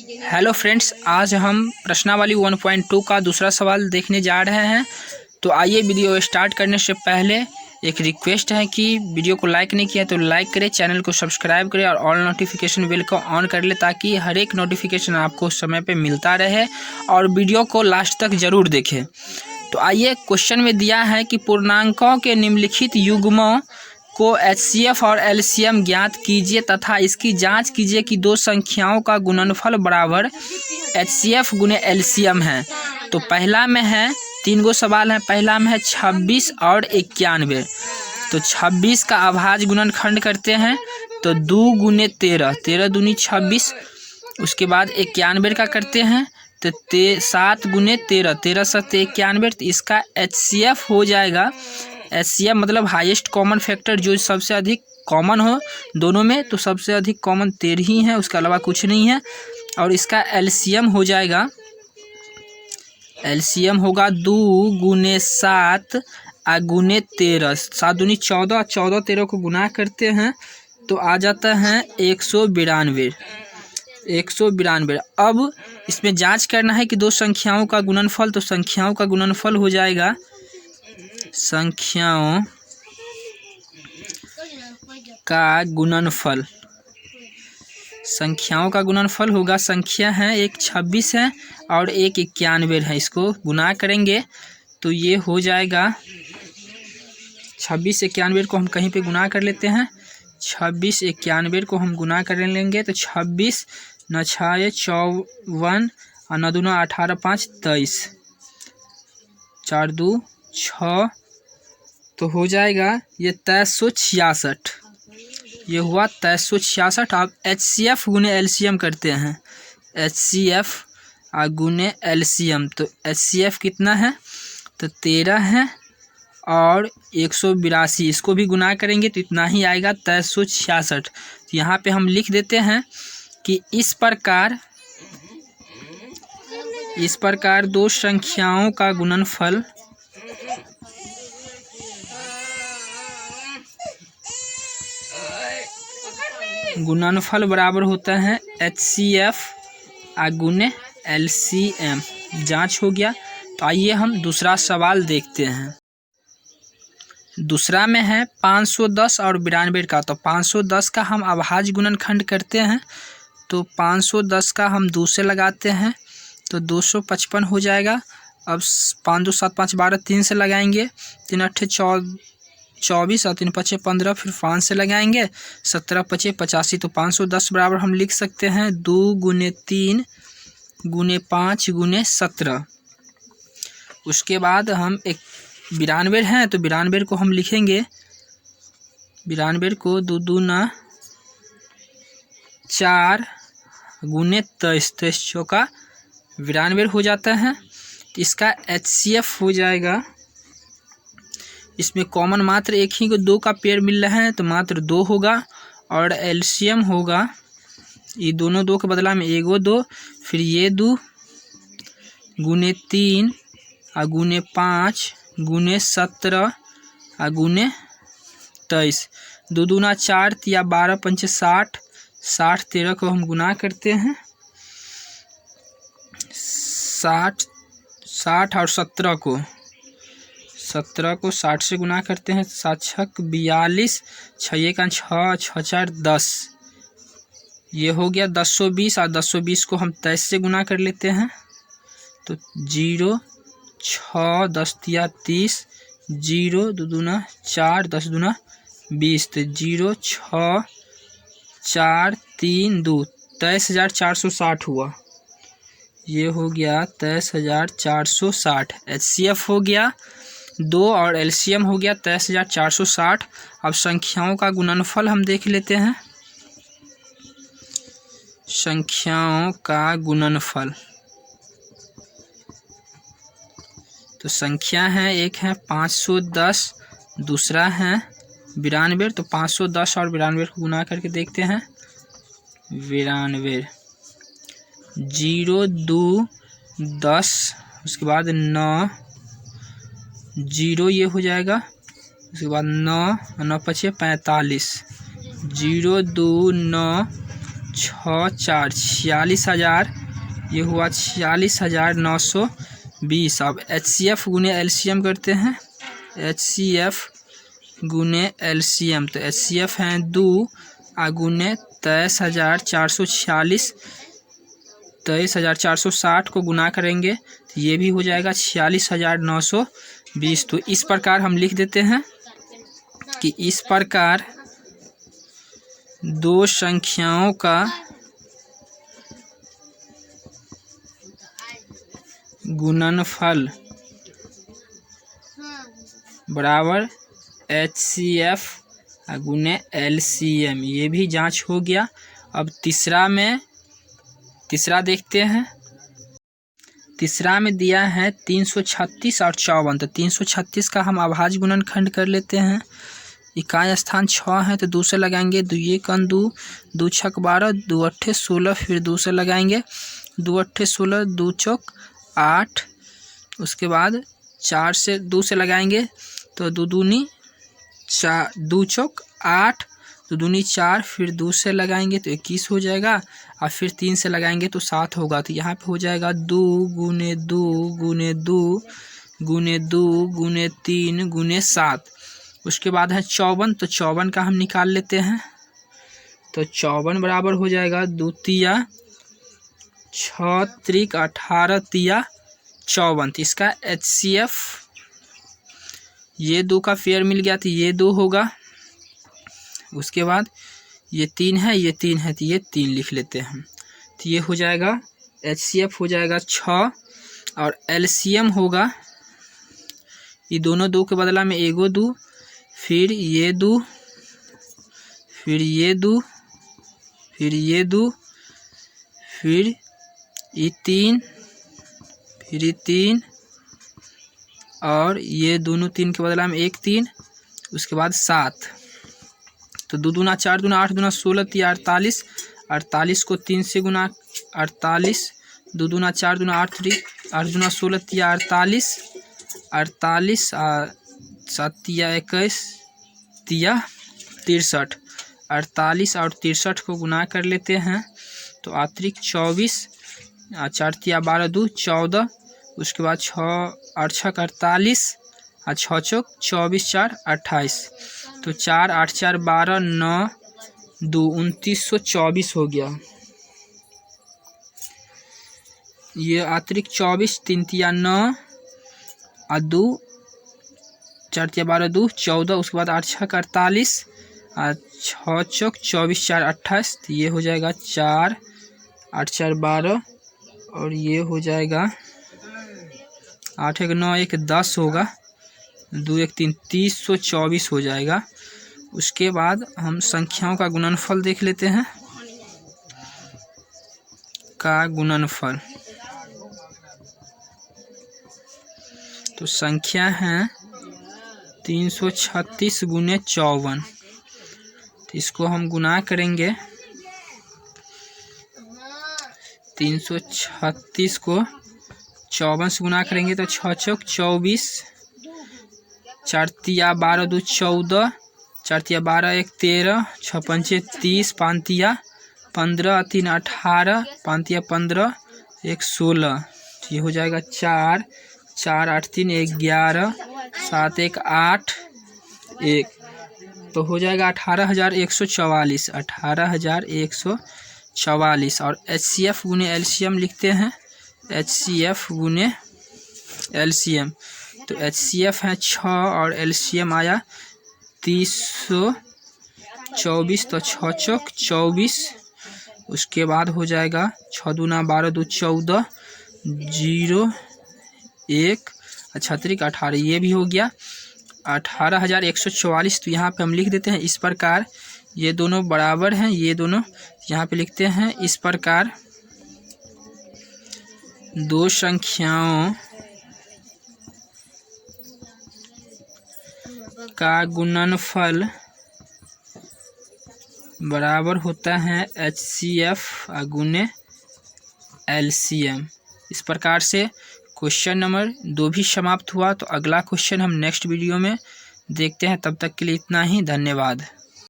Hello friends, आज हम प्रश्नावली 1.2 का दूसरा सवाल देखने जा रहे हैं। तो आइए, वीडियो स्टार्ट करने से पहले एक रिक्वेस्ट है कि वीडियो को लाइक नहीं किया तो लाइक करें, चैनल को सब्सक्राइब करें और ऑल नोटिफिकेशन बेल को ऑन कर ले ताकि हर एक नोटिफिकेशन आपको समय पे मिलता रहे और वीडियो को लास्ट तक ज़रूर देखें। तो आइए, क्वेश्चन में दिया है कि पूर्णांकों के निम्नलिखित युग्मों को HCF और LCM ज्ञात कीजिए तथा इसकी जांच कीजिए कि दो संख्याओं का गुणनफल बराबर HCF गुने LCM है। तो पहला में है, तीन गो सवाल है। पहला में है 26 और 91। तो 26 का अभाज्य गुणनखंड करते हैं तो 2 गुने 13, 13 दूनी 26। उसके बाद 91 का करते हैं तो 7 गुने 13, 13 7 91। तो इसका HCF हो जाएगा, HCF मतलब हाईएस्ट कॉमन फैक्टर, जो सबसे अधिक कॉमन हो दोनों में। तो सबसे अधिक कॉमन 13 ही है, उसके अलावा कुछ नहीं है। और इसका LCM हो जाएगा, LCM होगा 2 गुने 7 गुने 13, 7 दूनी 14, 14 13 को गुना करते हैं तो आ जाता है 192। 192। अब इसमें जांच करना है कि दो संख्याओं का गुणनफल। तो संख्याओं का गुणनफल हो जाएगा, संख्याओं का गुणनफल, संख्याओं का गुणनफल होगा, संख्या है एक 26 है और एक 91 है। इसको गुना करेंगे तो ये हो जाएगा, 26 91 को हम कहीं पे गुना कर लेते हैं। 26 91 को हम गुना कर लेंगे तो 26 न 6 54 और 9 दूना 18 5 23, 4 2 6, तो हो जाएगा ये 2366। ये हुआ 2366। अब HCF गुने LCM करते हैं, HCF गुने LCM। तो HCF कितना है, तो 13 है और 182, इसको भी गुना करेंगे तो इतना ही आएगा, 2366। तो यहाँ पे हम लिख देते हैं कि इस प्रकार दो संख्याओं का गुणनफल बराबर होता है HCF गुने LCM। जांच हो गया। तो आइए हम दूसरा सवाल देखते हैं। दूसरा में है 510 और 92 का। तो 510 का हम अभाज्य गुणनखंड करते हैं तो 510 का हम 2 से लगाते हैं तो 255 हो जाएगा। अब 5 2 7 5 12, 3 से लगाएंगे, 3 8 24 और 3 5 15, फिर 5 से लगाएंगे, 17 5 85। तो 510 बराबर हम लिख सकते हैं 2 गुने 3 गुने 5 गुने 17। उसके बाद हम एक 92 हैं तो 92 को हम लिखेंगे, 92 को 2 दूना 4 गुने 23, 23 चौका 92 हो जाता है। तो इसका HCF हो जाएगा, इसमें कॉमन मात्र एक ही को 2 का पेयर मिल रहा है तो मात्र 2 होगा। और LCM होगा, ये दोनों 2 के बदला में एगो 2, फिर ये 2 गुने 3 गुने 5 गुने 17 गुने 23, 2 दूना 4 या 12 पंच 60, 60 13 को हम गुना करते हैं, 60 और 17 को 60 से गुना करते हैं, 7 6 42, 6 1 6 6 4 10। ये हो गया 1020 और 1020 को हम 23 से गुना कर लेते हैं तो 0 6 10 या 30, 0 2 दूना 4 10 दूना 20, तो 0 6 4 3 2, 23,460 हुआ। ये हो गया 23,460। HCF हो गया 2 और LCM हो गया 23,460। अब संख्याओं का गुणनफल हम देख लेते हैं। संख्याओं का गुणनफल, तो संख्या है, एक है 510, दूसरा है 92। तो 510 और 92 को गुना करके देखते हैं, 92 0 2 10, उसके बाद 9 0, ये हो जाएगा। उसके बाद 9 9 5 45, 0 2 9 6 4 46,000, ये हुआ 46,920। अब HCF गुने LCM करते हैं, HCF गुने LCM, तो HCF हैं 2 गुने 23,446, 23,460 को गुना करेंगे तो ये भी हो जाएगा 46,920। तो इस प्रकार हम लिख देते हैं कि इस प्रकार दो संख्याओं का गुणनफल बराबर HCF गुने LCM, ये भी जांच हो गया। अब तीसरा देखते हैं। तीसरा में दिया है 336 और 54, तो 336 का हम अभाज्य गुणनखंड कर लेते हैं। इकाई स्थान 6 है तो 2 से लगाएंगे, 2 1 2, 2 6 12, 2 8 16, फिर 2 से लगाएंगे, 2 8 16, 2 चौक 8, उसके बाद 4 से 2 से लगाएंगे तो 2 दूनी 4, 2 चौक 8, 2 दूनी 4, फिर 2 से लगाएंगे तो 21 हो जाएगा, और फिर 3 से लगाएंगे तो 7 होगा। तो यहाँ पे हो जाएगा 2 गुने 2 गुने 2 गुने 2 गुने 3 गुने 7। उसके बाद है 54, तो 54 का हम निकाल लेते हैं। तो 54 बराबर हो जाएगा 2 तिया 6 त्रिक 18 तिया 54। तो इसका HCF ये 2 का पेयर मिल गया तो ये 2 होगा। उसके बाद ये 3 है, ये 3 है, तो ये 3 लिख लेते हैं। तो ये हो जाएगा HCF हो जाएगा 6, और LCM होगा, ये दोनों 2 के बदला में एगो 2, फिर ये 2, फिर ये 2, फिर ये 2, फिर ये 3, फिर ये 3, और ये दोनों 3 के बदला में 1 3, उसके बाद 7। तो 2 दूना 4 दूना 8 दूना 16 तिया 48, 48 को 3 से गुना 48, 2 दूना 4 दूना 8 दूना 16 तिया 48, 48 7 तिया 21 तिया 63, 48 और 63 को गुना कर लेते हैं तो अतिरिक्त 24, 4 तिया 12 2 14, उसके बाद 6 8 6 48, 6 चौक 24 4 28, तो 4 8 4 12 9 2 2924 हो गया। ये अतिरिक्त 24, 3 तिया 9 और 2 4 तिया 12 2 14, उसके बाद 8 6 48, 6 चौक 24 4 28, तो ये हो जाएगा 4 8 4 12, और ये हो जाएगा 8 1 9 1 10 होगा, 2 1 3 3024 हो जाएगा। उसके बाद हम संख्याओं का गुणनफल देख लेते हैं। का गुणनफल, तो संख्या है 336 गुने 54, तो इसको हम गुना करेंगे। 336 को 54 से गुना करेंगे तो 6 चौक 24, 4 तिया 12 2 14, 4 तिया 12 1 13, 6 पंचे 30, 5 तिया 15, 3 18, 5 तिया 15, 1 16, ये हो जाएगा 4 4 8 3 11, 7 1 8 1, तो हो जाएगा 18,144, 18,144। और HCF गुने LCM लिखते हैं, HCF गुने LCM, तो HCF है 6 और LCM आया 3024, तो 6 चौक 24, उसके बाद हो जाएगा 6 दूना 12 2 14, 0 1 36 18, ये भी हो गया 18,144। तो यहाँ पे हम लिख देते हैं इस प्रकार, ये दोनों बराबर हैं, ये दोनों यहाँ पे लिखते हैं इस प्रकार, दो संख्याओं का गुणनफल बराबर होता है HCF गुने LCM। इस प्रकार से क्वेश्चन नंबर 2 भी समाप्त हुआ। तो अगला क्वेश्चन हम नेक्स्ट वीडियो में देखते हैं। तब तक के लिए इतना ही, धन्यवाद।